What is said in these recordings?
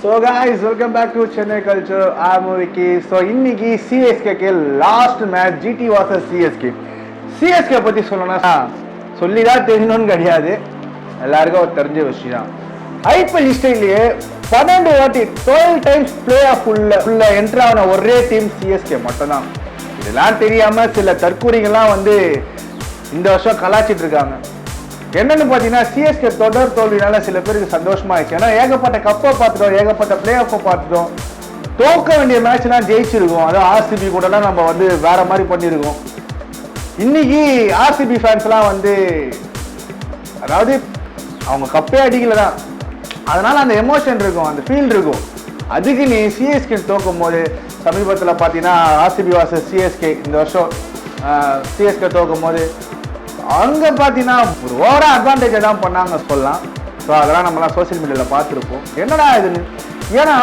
So guys, welcome back to Chennai Culture. I'm Vicky. So இன்னைக்கு CSK last match GT vs CSK பத்தி சொல்லணும்னா சொல்லிதான் தெரியணும்னு கிடையாது, எல்லாருக்கும் தெரிஞ்ச விஷயம். ஐபிஎல் ஹிஸ்டரியிலேயே 12 வாட்டி 12 டைம்ஸ் பிளே ஆஃப் உள்ள என்ட்ரி ஆன ஒரே டீம் CSK மட்டும்தான். இதெல்லாம் தெரியாம சில தற்கூரிகள்லாம் வந்து இந்த வருஷம் கலாச்சிட்டு இருக்காங்க. என்னன்னு பார்த்தீங்கன்னா CSK தொடர் தோல்வினால சில பேருக்கு சந்தோஷமா ஆயிடுச்சு. ஏன்னா ஏகப்பட்ட கப்பை பார்த்துட்டோம், ஏகப்பட்ட பிளே ஆஃபை பார்த்துட்டோம், தோக்க வேண்டிய மேட்ச்லாம் ஜெயிச்சிருக்கோம். அதாவது ஆர்சிபி கூடலாம் நம்ம வந்து வேற மாதிரி பண்ணியிருக்கோம். இன்னைக்கு ஆர்சிபி ஃபேன்ஸ்லாம் வந்து அதாவது அவங்க கப்பே அடிக்கல தான், அதனால அந்த எமோஷன் இருக்கும், அந்த ஃபீல் இருக்கும். அதுக்கு நீ CSK தோக்கும் போது சமீபத்தில் பார்த்தீங்கன்னா ஆர்சிபி vs CSK இந்த வருஷம் CSK தோக்கும் போது அங்கே பார்த்தீங்கன்னா ஒரு ஓவரா அட்வான்டேஜை தான் பண்ணாங்க சொல்லலாம். ஸோ அதெல்லாம் நம்மளாம் சோசியல் மீடியாவில் பார்த்துருப்போம். என்னடா இதுன்னு, ஏன்னா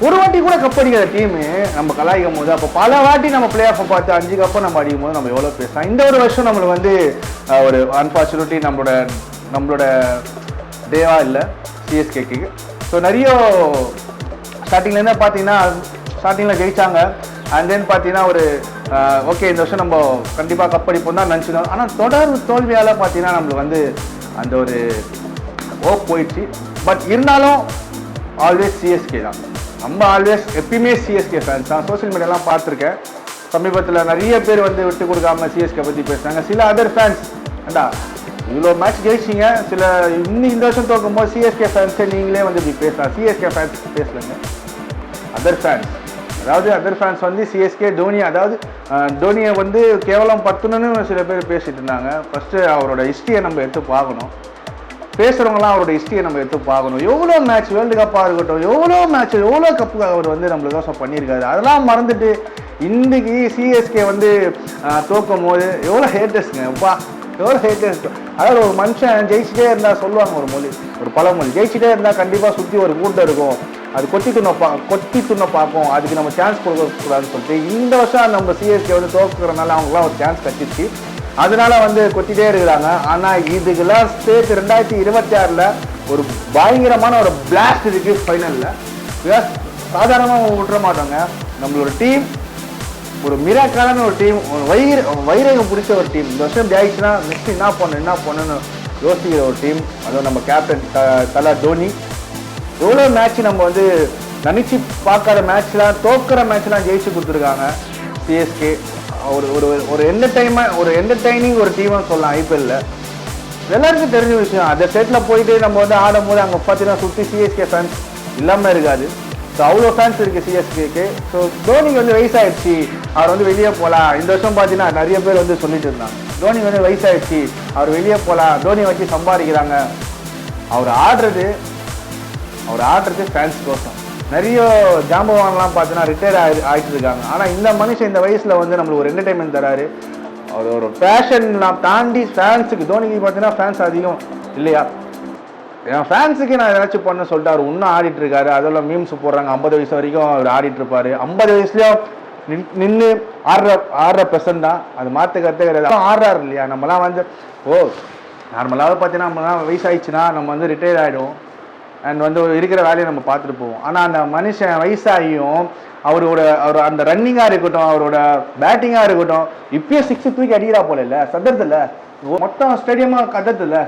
ஒரு வாட்டி கூட கப் அடிக்கிற டீமு நம்ம கலாய்க்கும் போது அப்போ பல வாட்டி நம்ம பிளே ஆஃபை பார்த்து 5 கப்பை நம்ம அடிக்கும் போது நம்ம எவ்வளோ பேசலாம். இந்த ஒரு வருஷம் நம்மளுக்கு வந்து ஒரு அன்ஃபார்ச்சுனேட்லி நம்மளோட டேவா இல்லை CSKக்கு. ஸோ நிறைய ஸ்டார்டிங்லேருந்து பார்த்தீங்கன்னா ஸ்டார்டிங்கில் ஜெயிச்சாங்க. அண்ட் தென் பார்த்தீங்கன்னா ஒரு ஓகே இந்த வருஷம் நம்ம கண்டிப்பாக கப் அடிப்போம் தான் நினச்சினோம். ஆனால் தொடர் தோல்வியால் பார்த்தீங்கன்னா நம்மளுக்கு வந்து அந்த ஒரு ஓப் போயிடுச்சு. பட் இருந்தாலும் ஆல்வேஸ் CSK தான், நம்ம ஆல்வேஸ் எப்பயுமே CSK ஃபேன்ஸ் தான். சோசியல் மீடியாலாம் பார்த்துருக்கேன், சமீபத்தில் நிறைய பேர் வந்து விட்டு கொடுக்காம CSK பற்றி பேசுகிறாங்க. சில அதர் ஃபேன்ஸ் ஏண்டா இவ்வளோ மேட்ச் ஜெயிச்சிங்க, சில இந்த வருஷம் தோக்கும் போது CSK ஃபேன்ஸே நீங்களே வந்து இப்படி பேசலாம். CSK ஃபேன்ஸ் பேசலைங்க, அதர் ஃபேன்ஸ். அதாவது அதர் ஃபேன்ஸ் வந்து CSK தோனி, அதாவது தோனியை வந்து கேவலம் பத்துணுன்னு சில பேர் பேசிட்டு இருந்தாங்க. ஃபஸ்ட்டு அவரோட ஹிஸ்ட்ரியை நம்ம எடுத்து பார்க்கணும், பேசுகிறவங்களாம் அவரோட ஹிஸ்ட்ரியை நம்ம எடுத்து பார்க்கணும். எவ்வளோ மேட்ச் வேர்ல்டு கப்பாக இருக்கட்டும், எவ்வளோ மேட்ச் எவ்வளோ கப்பு அவர் வந்து நம்மளுக்கு பண்ணியிருக்காரு. அதெல்லாம் மறந்துட்டு இன்றைக்கி CSK வந்து தோக்கும் போது எவ்வளோ ஹேட்டர்ஸுங்க, அப்பா எவ்வளோ ஹேட்டர்ஸ். அதாவது ஒரு மனுஷன் ஜெயிச்சுட்டே இருந்தால் சொல்லுவாங்க ஒரு மொழி, ஒரு பழமொழி, ஜெயிச்சுட்டே இருந்தால் கண்டிப்பாக சுற்றி ஒரு கூட்டம் இருக்கும், அது கொத்தி துண்ண பார்ப்போம், அதுக்கு நம்ம சான்ஸ் கொடுக்கக்கூடாதுன்னு சொல்லிட்டு இந்த வருஷம் நம்ம CSK வந்து தோக்குறதுனால அவங்களாம் ஒரு சான்ஸ் கட்டிச்சு, அதனால வந்து கொத்திட்டே இருக்கிறாங்க. ஆனால் இதுக்கெல்லாம் சேர்த்து 2026 ஒரு பயங்கரமான ஒரு பிளாஸ்ட் இருக்கு ஃபைனலில். சாதாரணமாக விட்டுற மாட்டோங்க. நம்மளோட டீம் ஒரு மிராக்கலான ஒரு டீம், வைரகம் பிடிச்ச ஒரு டீம். இந்த வருஷம் ஜெயிச்சுன்னா நெக்ஸ்ட் என்ன பண்ணுன்னு யோசிக்கிற ஒரு டீம். அதுவும் நம்ம கேப்டன் தல தோனி எவ்வளோ மேட்ச் நம்ம வந்து நினச்சி பார்க்காத மேட்ச்லாம், தோக்கிற மேட்ச்லாம் ஜெயிச்சு கொடுத்துருக்காங்க CSK. ஒரு என்டர்டைனிங் ஒரு டீமாக சொல்லலாம் ஐபிஎல்ல. எல்லாருக்கும் தெரிஞ்ச விஷயம். அந்த செட்டில் போயிட்டு நம்ம வந்து ஆடும் போது அங்கே பார்த்தீங்கன்னா சுற்றி CSK ஃபேன்ஸ் இல்லாமல் இருக்காது. ஸோ அவ்வளோ ஃபேன்ஸ் இருக்குது CSKக்கு. ஸோ தோனிக்கு வந்து வயசாகிடுச்சு, அவர் வந்து வெளியே போகலாம். இந்த வருஷம் பார்த்தீங்கன்னா நிறைய பேர் வந்து சொல்லிட்டு இருந்தாங்க தோனிக்கு வந்து வயசாகிடுச்சு, அவர் வெளியே போகலாம், தோனியை வச்சு சம்பாதிக்கிறாங்க. அவர் ஆடுறது ஃபேன்ஸ் கோசம். நிறைய ஜாம்பவான்லாம் பார்த்தீங்கன்னா ரிட்டையர்ட் ஆகிட்டு இருக்காங்க. ஆனால் இந்த மனுஷன் இந்த வயசில் வந்து நம்மளுக்கு ஒரு என்டர்டைன்மெண்ட் தராரு. அவர் ஒரு பேஷன்லாம் தாண்டி ஃபேன்ஸுக்கு, தோனிக்கு பார்த்தீங்கன்னா ஃபேன்ஸ் அதிகம் இல்லையா, என் ஃபேன்ஸுக்கு நான் ஏதாச்சும் பண்ண சொல்லிட்டு அவர் இன்னும் ஆடிட்டு இருக்காரு. அதெல்லாம் மீம்ஸ் போடுறாங்க, 50 வயசு வரைக்கும் அவர் ஆடிட்டு இருப்பாரு. 50 வயசுலயும் நின்று ஆடுற பெர்சன் தான், அது மாற்ற கருத்தே கிடையாது. ஆடுறாரு இல்லையா. நம்மலாம் வந்து நார்மலாக பார்த்தீங்கன்னா நம்மலாம் வயசாகிடுச்சுன்னா நம்ம வந்து ரிட்டையர் ஆகிடும் அண்ட் வந்து இருக்கிற வேலையை நம்ம பார்த்துட்டு போவோம். ஆனால் அந்த மனுஷன் வயசாகியும் அவர் அந்த ரன்னிங்காக இருக்கட்டும், அவரோட பேட்டிங்காக இருக்கட்டும், இப்பயே 6 தூக்கி அடிக்கிறா போல இல்லை, சதறதில்ல, மொத்தம் ஸ்டேடியமாக கதறதில்ல.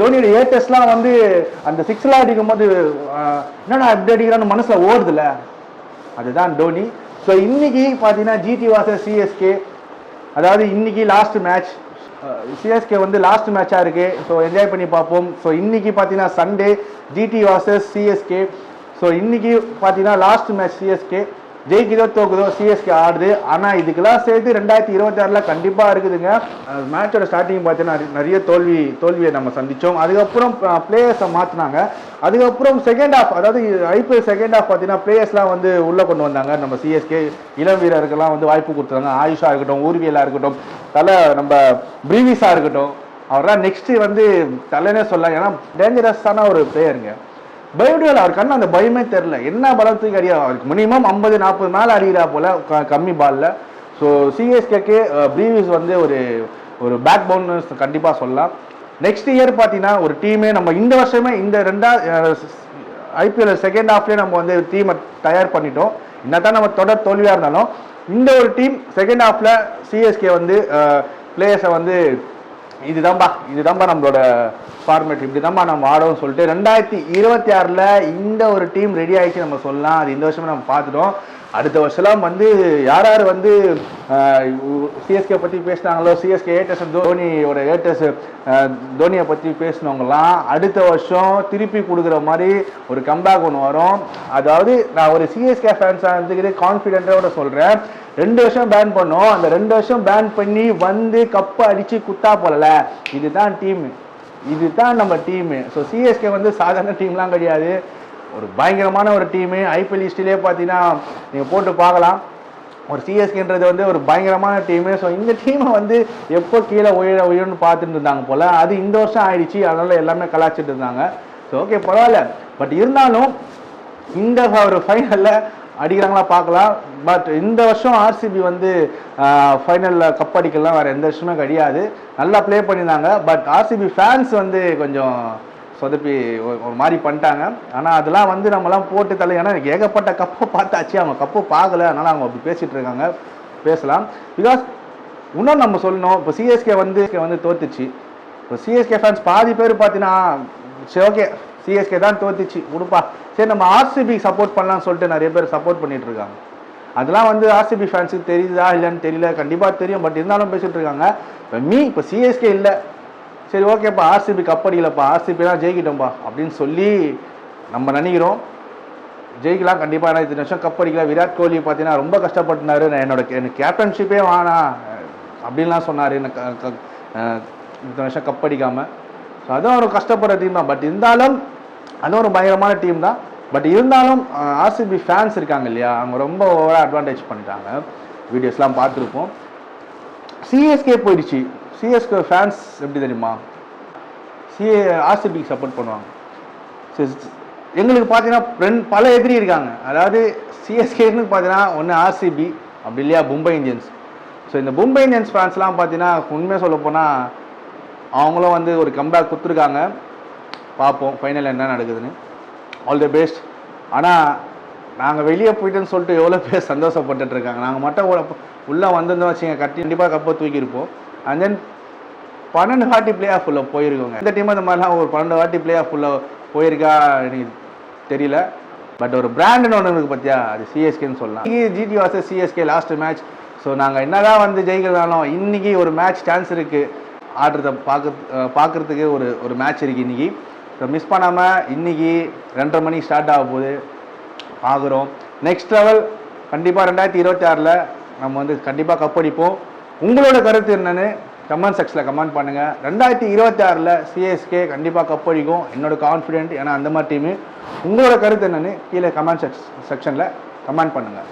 தோனியோட ஏட்டஸ்லாம் வந்து அந்த 6 அடிக்கும் போது என்னடா இப்படி அடிக்கிறான்னு மனசில் ஓடுதுல்ல, அதுதான் தோனி. ஸோ இன்னைக்கு பார்த்தீங்கன்னா GT vs CSK, அதாவது இன்னைக்கு லாஸ்ட் மேட்ச். CSK வந்து லாஸ்ட் மேட்சாக இருக்குது. ஸோ என்ஜாய் பண்ணி பார்ப்போம். ஸோ இன்றைக்கி பார்த்தீங்கன்னா Sunday GT vs CSK. So இன்றைக்கி பார்த்தீங்கன்னா லாஸ்ட் மேட்ச். CSK ஜெயிக்குதோ தோக்குதோ CSK ஆடுது. ஆனால் இதுக்கெல்லாம் சேர்த்து 2026 கண்டிப்பாக இருக்குதுங்க. மேட்சோட ஸ்டார்டிங் பார்த்தீங்கன்னா நிறைய தோல்வியை நம்ம சந்தித்தோம். அதுக்கப்புறம் பிளேயர்ஸை மாற்றினாங்க. அதுக்கப்புறம் செகண்ட் ஹாஃப், அதாவது ஐபிஎல் செகண்ட் ஹாஃப் பார்த்தீங்கன்னா பிளேயர்ஸ்லாம் வந்து உள்ளே கொண்டு வந்தாங்க. நம்ம CSK இளம் வீரருக்கெல்லாம் வந்து வாய்ப்பு கொடுத்தாங்க. ஆயுஷா இருக்கட்டும், ஊர்வியலாக இருக்கட்டும், நம்ம பிரீவிஸாக இருக்கட்டும், அவர்லாம் நெக்ஸ்ட்டு வந்து தலைனே சொல்லலாம். ஏன்னா டேஞ்சரஸான ஒரு பிளேயருங்க. பயப்படுவார், அவர் கண்ணு அந்த பயமே தெரில, என்ன பலத்துக்கு அடியா, அவருக்கு மினிமம் 50-40 மேலே அடிக்கிறா போல் கம்மி பாலில். ஸோ CSKக்கு பிரீவிஸ் வந்து ஒரு பேக் போன்னு கண்டிப்பாக சொல்லலாம். நெக்ஸ்ட் இயர் பார்த்தீங்கன்னா ஒரு டீமே நம்ம இந்த வருஷமே இந்த ஐபிஎல் செகண்ட் ஹாஃப்லேயே நம்ம வந்து டீமை தயார் பண்ணிட்டோம். என்னதான் நம்ம தொடர் தோல்வியாக இருந்தாலும் இந்த ஒரு டீம் செகண்ட் ஹாஃப்ல சிஎஸ்கே வந்து பிளேயர்ஸை வந்து இதுதான்பா நம்மளோட ஃபார்மேட், இப்படிதான்பா நம்ம ஆடவும் சொல்லிட்டு 2026 இந்த ஒரு டீம் ரெடி ஆயிடுச்சு நம்ம சொல்லலாம். அது இந்த வருஷமே நம்ம பார்த்துட்டோம். அடுத்த வருஷம்லாம் வந்து யார் யார் வந்து சிஎஸ்கே பற்றி பேசினாங்களோ, சிஎஸ்கே ஏட்டர்ஸ் தோனியோட ஏட்டர்ஸ் தோனியை பற்றி பேசினவங்கலாம் அடுத்த வருஷம் திருப்பி கொடுக்குற மாதிரி ஒரு கம்பேக் ஒன்று வரும். அதாவது நான் ஒரு சிஎஸ்கே ஃபேன்ஸாக இருந்துக்கிட்டு கான்ஃபிடென்ட்டோட சொல்கிறேன், 2 வருஷம் பேன் பண்ணோம், அந்த 2 வருஷம் பேன் பண்ணி வந்து கப்பை அடித்து குத்தா போடல. இதுதான் டீமு, இதுதான் நம்ம டீமு. ஸோ சிஎஸ்கே வந்து சாதாரண டீம்லாம் கிடையாது, ஒரு பயங்கரமான ஒரு டீமு. ஐபிஎல் ஹிஸ்ட்ரியிலே பார்த்தீங்கன்னா நீங்கள் போட்டு பார்க்கலாம், ஒரு சிஎஸ்கேன்றது வந்து ஒரு பயங்கரமான டீமு. ஸோ இந்த டீமை வந்து எப்போ கீழே உயரன்னு பார்த்துட்டு இருந்தாங்க போல், அது இந்த வருஷம் ஆயிடுச்சு, அதனால எல்லாமே கலாச்சிட்டு இருந்தாங்க. ஸோ ஓகே பரவாயில்ல, பட் இருந்தாலும் இந்த ஒரு ஃபைனலில் அடிக்கிறாங்களா பார்க்கலாம். பட் இந்த வருஷம் ஆர்சிபி வந்து ஃபைனலில் கப் அடிக்கலாம் வேறு எந்த வருஷமே கிடையாது, நல்லா ப்ளே பண்ணியிருந்தாங்க. பட் ஆர்சிபி ஃபேன்ஸ் வந்து கொஞ்சம் சொதப்பி ஒரு மாதிரி பண்ணிட்டாங்க. ஆனால் அதெல்லாம் வந்து நம்மலாம் போட்டு தலை, ஏன்னா ஏகப்பட்ட கப்பை பார்த்தாச்சு, அவங்க கப்பு பார்க்கல, அதனால் அவங்க அப்படி பேசிகிட்டு இருக்காங்க. பேசலாம், பிகாஸ் இன்னும் நம்ம சொல்லணும், இப்போ சிஎஸ்கே வந்து தோத்துச்சு. இப்போ சிஎஸ்கே ஃபேன்ஸ் பாதி பேர் பார்த்தீங்கன்னா சரி ஓகே சிஎஸ்கே தான் தோத்துச்சு கொடுப்பா, சரி நம்ம ஆர்சிபி சப்போர்ட் பண்ணலாம்னு சொல்லிட்டு நிறைய பேர் சப்போர்ட் பண்ணிட்டு இருக்காங்க. அதெல்லாம் வந்து ஆர்சிபி ஃபேன்ஸுக்கு தெரியுதா இல்லைன்னு தெரியல, கண்டிப்பாக தெரியும், பட் இருந்தாலும் பேசிட்டு இருக்காங்க. இப்போ சிஎஸ்கே இல்லை, சரி ஓகேப்பா ஆர்சிபி கப் அடிக்கலப்பா, ஆர்சிபி தான் ஜெயிக்கிட்டோம்ப்பா அப்படின்னு சொல்லி நம்ம நினைக்கிறோம். ஜெயிக்கலாம் கண்டிப்பாக. ஏன்னா இத்தனை வருஷம் கப் அடிக்கல. விராட் கோலி பார்த்தீங்கன்னா ரொம்ப கஷ்டப்பட்டுனாரு, எனக்கு கேப்டன்ஷிப்பே வேணாம் அப்படின்லாம் சொன்னார், எனக்கு இத்தனை வருஷம் கப் அடிக்காமல். ஸோ அதுவும் ஒரு கஷ்டப்படுற டீம் தான். பட் இருந்தாலும் அதுவும் ஒரு பயங்கரமான டீம் தான். பட் இருந்தாலும் ஆர்சிபி ஃபேன்ஸ் இருக்காங்க இல்லையா, அவங்க ரொம்ப ஓவராக அட்வான்டேஜ் பண்ணிட்டாங்க. வீடியோஸ்லாம் பார்த்துருப்போம். சிஎஸ்கே போயிடுச்சு. சிஎஸ்கே ஃபேன்ஸ் எப்படி தெரியுமா, ஆர்சிபிக்கு சப்போர்ட் பண்ணுவாங்க. எங்களுக்கு பார்த்தீங்கன்னா பல எதிரி இருக்காங்க. அதாவது சிஎஸ்கேன்னு பார்த்தீங்கன்னா ஒன்று ஆர்சிபி, அப்படி இல்லையா மும்பை இந்தியன்ஸ். ஸோ இந்த மும்பை இந்தியன்ஸ் ஃபேன்ஸ்லாம் பார்த்தீங்கன்னா உண்மையாக சொல்ல போனால் அவங்களும் வந்து ஒரு கம்பேக் கொடுத்துருக்காங்க. பார்ப்போம் ஃபைனல் என்ன நடக்குதுன்னு. All the best. ஆனால் நாங்கள் வெளியே போயிட்டோன்னு சொல்லிட்டு எவ்வளோ பேர் சந்தோஷப்பட்டுட்டு இருக்காங்க. நாங்கள் மட்டும் உள்ளே வந்திருந்தோம் வச்சுங்க, கண்டிப்பாக கப்பை தூக்கியிருப்போம். அண்ட் தென் 12 வாட்டி பிளே ஆஃப் உள்ள போயிருக்கோங்க. இந்த டீம் அந்த மாதிரிலாம் ஒரு 12 வாட்டி பிளே ஆஃப் உள்ள போயிருக்கா எனக்கு தெரியல. பட் ஒரு பிராண்டுன்னு ஒன்று இருக்குது பார்த்தியா, அது சிஎஸ்கேன்னு சொல்லலாம். GT versus CSK last match. So நாங்கள் என்னதான் வந்து ஜெயிக்கிறதாலும் இன்றைக்கி ஒரு மேட்ச் சான்ஸ் இருக்குது, ஆடுறத பார்க்குறதுக்கு ஒரு மேட்ச் இருக்குது இன்றைக்கி. ஸோ மிஸ் பண்ணாமல் இன்றைக்கி 2:30 மணிக்கு ஸ்டார்ட் ஆக போகுது, பார்க்குறோம். நெக்ஸ்ட் லெவல் கண்டிப்பாக 2026 நம்ம வந்து கண்டிப்பாக கப் அடிப்போம். உங்களோட கருத்து என்னன்னு கமெண்ட் செக்ஷனில் கமெண்ட் பண்ணுங்கள். 2026 சிஎஸ்கே கண்டிப்பாக கப் அடிக்கும், என்னோட கான்ஃபிடென்ட். ஏன்னா அந்த மாதிரி டீமு. உங்களோட கருத்து என்னன்னு கீழே கமெண்ட் செக்ஷனில் கமெண்ட் பண்ணுங்கள்.